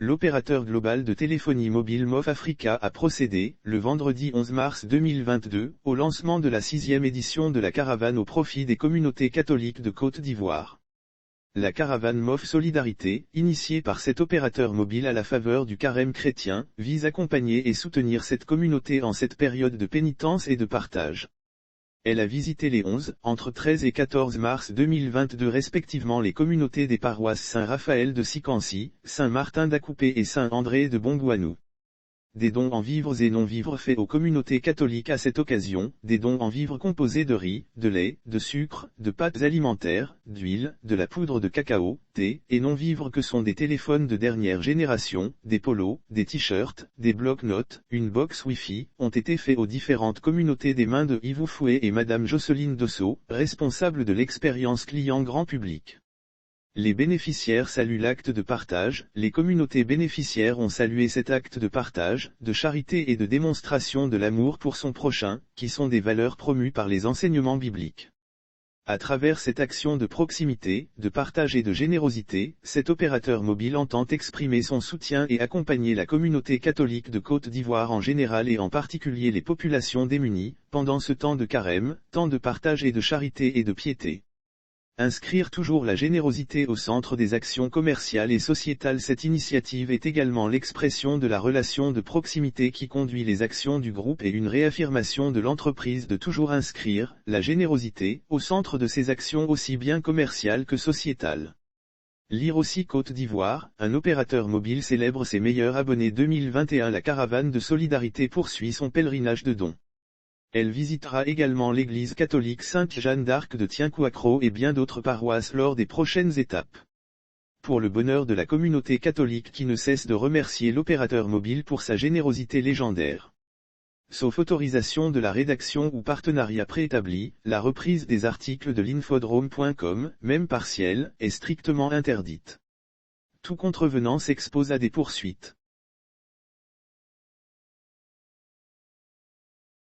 l'opérateur global de téléphonie mobile MOF Africa a procédé, le vendredi 11 mars 2022, au lancement de la 6e édition de la caravane au profit des communautés catholiques de Côte d'Ivoire. La caravane MOF Solidarité, initiée par cet opérateur mobile à la faveur du carême chrétien, vise à accompagner et soutenir cette communauté en cette période de pénitence et de partage. Elle a visité les 11, entre 13 et 14 mars 2022 respectivement les communautés des paroisses Saint-Raphaël de Sikansi, Saint-Martin d'Akoupé et Saint-André de Bongouanou. Des dons en vivres et non-vivres faits aux communautés catholiques à cette occasion, des dons en vivres composés de riz, de lait, de sucre, de pâtes alimentaires, d'huile, de la poudre de cacao, thé, et non-vivres que sont des téléphones de dernière génération, des polos, des t-shirts, des blocs-notes, une box Wi-Fi, ont été faits aux différentes communautés des mains de Yves Fouet et Madame Jocelyne Dosso, responsables de l'expérience client grand public. Les bénéficiaires saluent l'acte de partage, les communautés bénéficiaires ont salué cet acte de partage, de charité et de démonstration de l'amour pour son prochain, qui sont des valeurs promues par les enseignements bibliques. À travers cette action de proximité, de partage et de générosité, cet opérateur mobile entend exprimer son soutien et accompagner la communauté catholique de Côte d'Ivoire en général et en particulier les populations démunies, pendant ce temps de carême, temps de partage et de charité et de piété. Inscrire toujours la générosité au centre des actions commerciales et sociétales. Cette initiative est également l'expression de la relation de proximité qui conduit les actions du groupe et une réaffirmation de l'entreprise de toujours inscrire la générosité au centre de ses actions aussi bien commerciales que sociétales. Lire aussi Côte d'Ivoire, un opérateur mobile célèbre ses meilleurs abonnés 2021. La caravane de solidarité poursuit son pèlerinage de dons. Elle visitera également l'église catholique Sainte-Jeanne d'Arc de Tienkoakro et bien d'autres paroisses lors des prochaines étapes. Pour le bonheur de la communauté catholique qui ne cesse de remercier l'opérateur mobile pour sa générosité légendaire. Sauf autorisation de la rédaction ou partenariat préétabli, la reprise des articles de l'infodrome.com, même partielle, est strictement interdite. Tout contrevenant s'expose à des poursuites.